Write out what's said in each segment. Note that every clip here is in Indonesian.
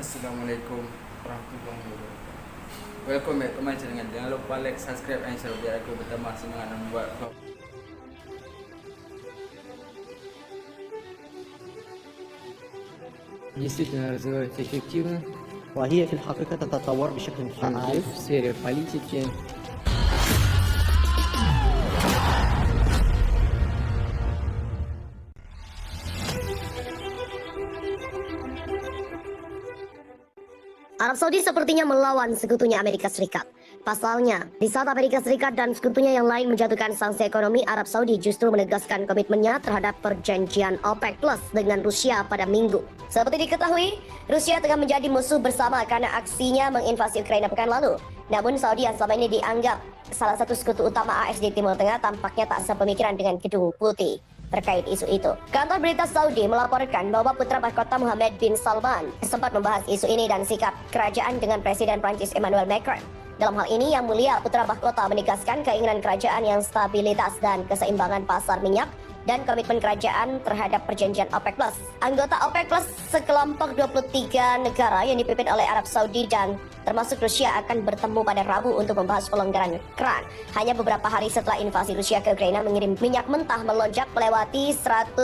Assalamualaikum warahmatullahi wabarakatuh. Welcome back to my channel. Jangan lupa like, subscribe, and share biar aku bertambah semangat membuat vlog. Действительно развивается эффективно. وهي في الحقيقة تتطور بشكل فعال. В сфере политики, Arab Saudi sepertinya melawan sekutunya Amerika Serikat. Pasalnya, di saat Amerika Serikat dan sekutunya yang lain menjatuhkan sanksi ekonomi, Arab Saudi justru menegaskan komitmennya terhadap perjanjian OPEC Plus dengan Rusia pada Minggu. Seperti diketahui, Rusia tengah menjadi musuh bersama karena aksinya menginvasi Ukraina pekan lalu. Namun Saudi yang selama ini dianggap salah satu sekutu utama AS di Timur Tengah tampaknya tak sepemikiran dengan Gedung Putih terkait isu itu. Kantor berita Saudi melaporkan bahwa putra mahkota Mohammed bin Salman sempat membahas isu ini dan sikap kerajaan dengan Presiden Prancis Emmanuel Macron. Dalam hal ini, Yang Mulia putra mahkota menegaskan keinginan kerajaan yang stabilitas dan keseimbangan pasar minyak dan komitmen kerajaan terhadap perjanjian OPEC Plus. Anggota OPEC Plus sekelompok 23 negara yang dipimpin oleh Arab Saudi dan termasuk Rusia akan bertemu pada Rabu untuk membahas pelonggaran keran. Hanya beberapa hari setelah invasi Rusia ke Ukraina mengirim minyak mentah melonjak melewati 100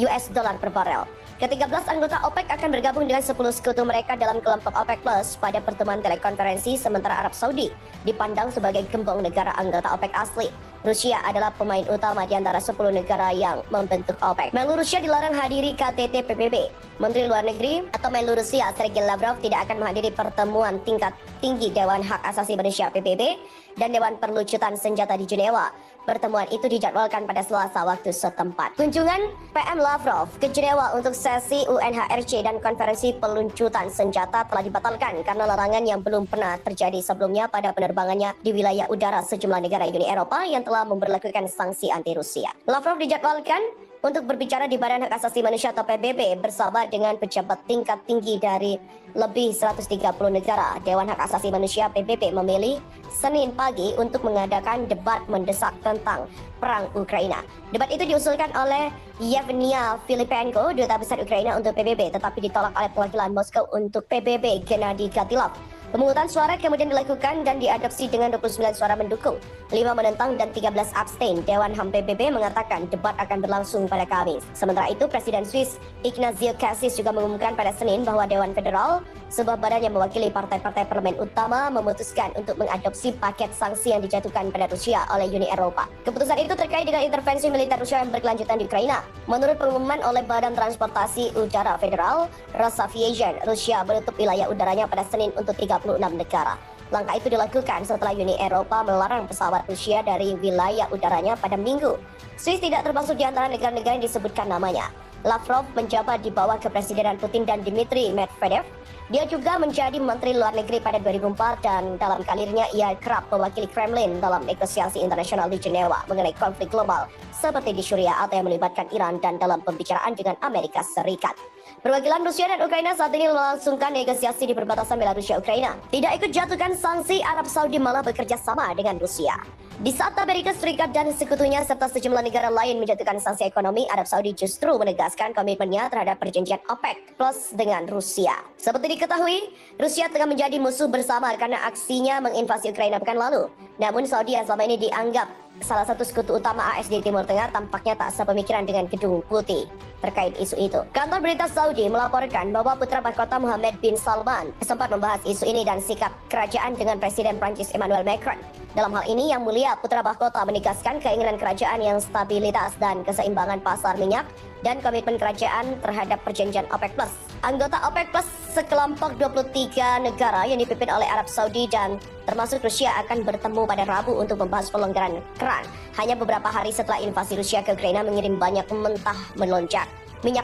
US dollar per barel. Ke-13 anggota OPEC akan bergabung dengan 10 sekutu mereka dalam kelompok OPEC Plus pada pertemuan telekonferensi, sementara Arab Saudi dipandang sebagai gembong negara anggota OPEC asli. Rusia adalah pemain utama di antara 10 negara yang membentuk OPEC. Menlu Rusia dilarang hadiri KTT PBB. Menteri Luar Negeri atau Menlu Rusia Sergei Lavrov tidak akan menghadiri pertemuan tingkat tinggi Dewan Hak Asasi Manusia PBB dan Dewan Perlucutan Senjata di Jenewa. Pertemuan itu dijadwalkan pada Selasa waktu setempat. Kunjungan PM Lavrov ke Jenewa untuk sesi UNHRC dan konferensi peluncutan senjata telah dibatalkan karena larangan yang belum pernah terjadi sebelumnya pada penerbangannya di wilayah udara sejumlah negara Uni Eropa yang telah memberlakukan sanksi anti Rusia. Lavrov dijadwalkan untuk berbicara di Badan Hak Asasi Manusia atau PBB bersama dengan pejabat tingkat tinggi dari lebih 130 negara. Dewan Hak Asasi Manusia PBB memilih Senin pagi untuk mengadakan debat mendesak tentang perang Ukraina. Debat itu diusulkan oleh Yevgenia Filipenko, duta besar Ukraina untuk PBB, tetapi ditolak oleh perwakilan Moskow untuk PBB Gennady Gatilov. Pemungutan suara kemudian dilakukan dan diadopsi dengan 29 suara mendukung, 5 menentang dan 13 abstain. Dewan HAM PBB mengatakan debat akan berlangsung pada Kamis. Sementara itu, Presiden Swiss Ignazio Cassis juga mengumumkan pada Senin bahwa Dewan Federal, sebuah badan yang mewakili partai-partai parlemen utama, memutuskan untuk mengadopsi paket sanksi yang dijatuhkan pada Rusia oleh Uni Eropa. Keputusan itu terkait dengan intervensi militer Rusia yang berkelanjutan di Ukraina. Menurut pengumuman oleh Badan Transportasi Udara Federal, Rosaviation, Rusia menutup wilayah udaranya pada Senin untuk 36 negara. Langkah itu dilakukan setelah Uni Eropa melarang pesawat Rusia dari wilayah udaranya pada Minggu. Swiss tidak termasuk di antara negara-negara yang disebutkan namanya. Lavrov menjabat di bawah kepresidenan Putin dan Dmitry Medvedev. Dia juga menjadi Menteri Luar Negeri pada 2004 dan dalam karirnya ia kerap mewakili Kremlin dalam negosiasi internasional di Jenewa mengenai konflik global seperti di Syria atau yang melibatkan Iran dan dalam pembicaraan dengan Amerika Serikat. Perwakilan Rusia dan Ukraina saat ini melangsungkan negosiasi di perbatasan Belarusia-Ukraina. Tidak ikut jatuhkan sanksi, Arab Saudi malah bekerja sama dengan Rusia. Di saat Amerika Serikat dan sekutunya serta sejumlah negara lain menjatuhkan sanksi ekonomi, Arab Saudi justru menegaskan komitmennya terhadap perjanjian OPEC Plus dengan Rusia. Seperti diketahui, Rusia tengah menjadi musuh bersama karena aksinya menginvasi Ukraina pekan lalu. Namun Saudi yang selama ini dianggap salah satu sekutu utama AS di Timur Tengah tampaknya tak sepemikiran dengan Gedung Putih terkait isu itu. Kantor berita Saudi melaporkan bahwa putra mahkota Mohammed bin Salman sempat membahas isu ini dan sikap kerajaan dengan Presiden Prancis Emmanuel Macron. Dalam hal ini, Yang Mulia putra mahkota menegaskan keinginan kerajaan yang stabilitas dan keseimbangan pasar minyak dan komitmen kerajaan terhadap perjanjian OPEC Plus. Anggota OPEC Plus sekelompok 23 negara yang dipimpin oleh Arab Saudi dan termasuk Rusia akan bertemu pada Rabu untuk membahas pelonggaran keran. Hanya beberapa hari setelah invasi Rusia ke Ukraina mengirim minyak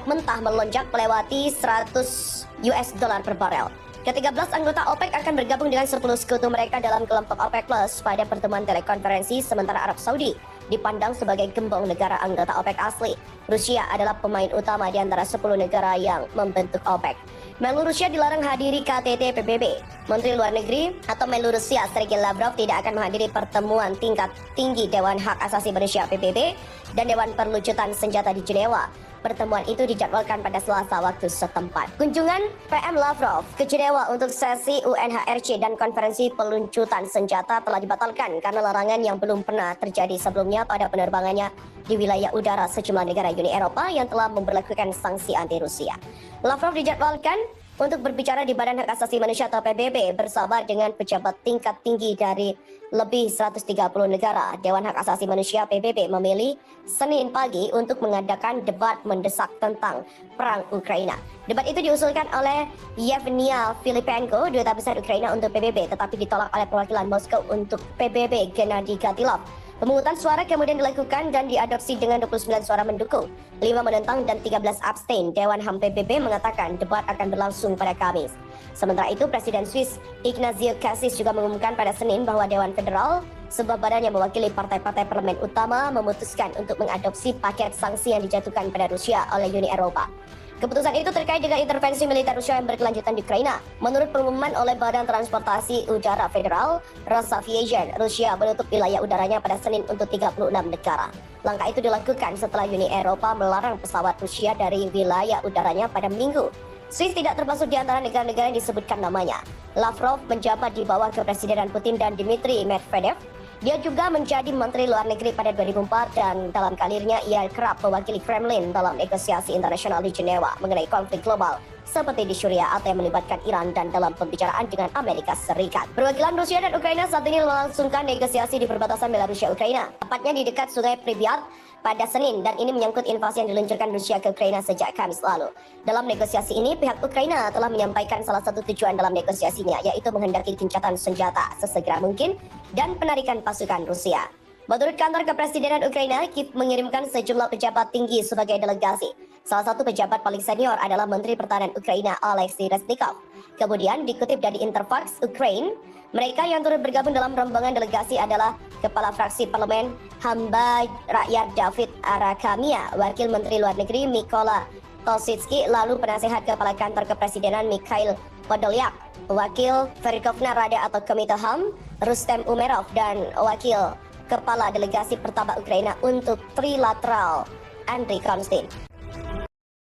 mentah melonjak melewati 100 US dollar per barel. Ke-13 anggota OPEC akan bergabung dengan 10 sekutu mereka dalam kelompok OPEC Plus pada pertemuan telekonferensi, sementara Arab Saudi dipandang sebagai gembong negara anggota OPEC asli. Rusia adalah pemain utama di antara 10 negara yang membentuk OPEC. Menlu Rusia dilarang hadiri KTT PBB. Menteri Luar Negeri atau Menlu Rusia Sergei Lavrov tidak akan menghadiri pertemuan tingkat tinggi Dewan Hak Asasi Manusia PBB dan Dewan Perlucutan Senjata di Jenewa. Pertemuan itu dijadwalkan pada Selasa waktu setempat. Kunjungan PM Lavrov ke Jenewa untuk sesi UNHRC dan konferensi peluncutan senjata telah dibatalkan karena larangan yang belum pernah terjadi sebelumnya pada penerbangannya di wilayah udara sejumlah negara Uni Eropa yang telah memberlakukan sanksi anti Rusia. Lavrov dijadwalkan untuk berbicara di Badan Hak Asasi Manusia atau PBB bersama dengan pejabat tingkat tinggi dari lebih 130 negara. Dewan Hak Asasi Manusia PBB memilih Senin pagi untuk mengadakan debat mendesak tentang perang Ukraina. Debat itu diusulkan oleh Yevgenia Filipenko, duta besar Ukraina untuk PBB, tetapi ditolak oleh perwakilan Moskow untuk PBB Gennady Gatilov. Pemungutan suara kemudian dilakukan dan diadopsi dengan 29 suara mendukung, 5 menentang dan 13 abstain. Dewan HAM PBB mengatakan debat akan berlangsung pada Kamis. Sementara itu, Presiden Swiss Ignazio Cassis juga mengumumkan pada Senin bahwa Dewan Federal, sebuah badan yang mewakili partai-partai parlemen utama, memutuskan untuk mengadopsi paket sanksi yang dijatuhkan pada Rusia oleh Uni Eropa. Keputusan itu terkait dengan intervensi militer Rusia yang berkelanjutan di Ukraina. Menurut pengumuman oleh Badan Transportasi Udara Federal, Rosaviation, Rusia menutup wilayah udaranya pada Senin untuk 36 negara. Langkah itu dilakukan setelah Uni Eropa melarang pesawat Rusia dari wilayah udaranya pada Minggu. Swiss tidak termasuk di antara negara-negara yang disebutkan namanya. Lavrov menjabat di bawah kepresidenan Putin dan Dmitry Medvedev. Dia juga menjadi Menteri Luar Negeri pada 2004 dan dalam karirnya ia kerap mewakili Kremlin dalam negosiasi internasional di Jenewa mengenai konflik global seperti di Syria atau yang melibatkan Iran dan dalam pembicaraan dengan Amerika Serikat. Perwakilan Rusia dan Ukraina saat ini melangsungkan negosiasi di perbatasan Belarusia-Ukraina, tepatnya di dekat Sungai Pripyat pada Senin, dan ini menyangkut invasi yang diluncurkan Rusia ke Ukraina sejak Kamis lalu. Dalam negosiasi ini, pihak Ukraina telah menyampaikan salah satu tujuan dalam negosiasinya, yaitu menghendaki gencatan senjata sesegera mungkin dan penarikan pasukan Rusia. Menurut kantor kepresidenan Ukraina, Kiev mengirimkan sejumlah pejabat tinggi sebagai delegasi. Salah satu pejabat paling senior adalah Menteri Pertahanan Ukraina Alexei Reznikov. Kemudian dikutip dari Interfax Ukraine, mereka yang turut bergabung dalam rombongan delegasi adalah Kepala Fraksi Parlemen Hamba Rakyat David Arakamia, Wakil Menteri Luar Negeri Mykola Tositsky, lalu Penasehat Kepala Kantor Kepresidenan Mikhail Podolyak, Wakil Verkhovna Rada atau Komite HAM Rustem Umerov, dan Wakil Kepala Delegasi Pertama Ukraina untuk Trilateral Andriy Konstin.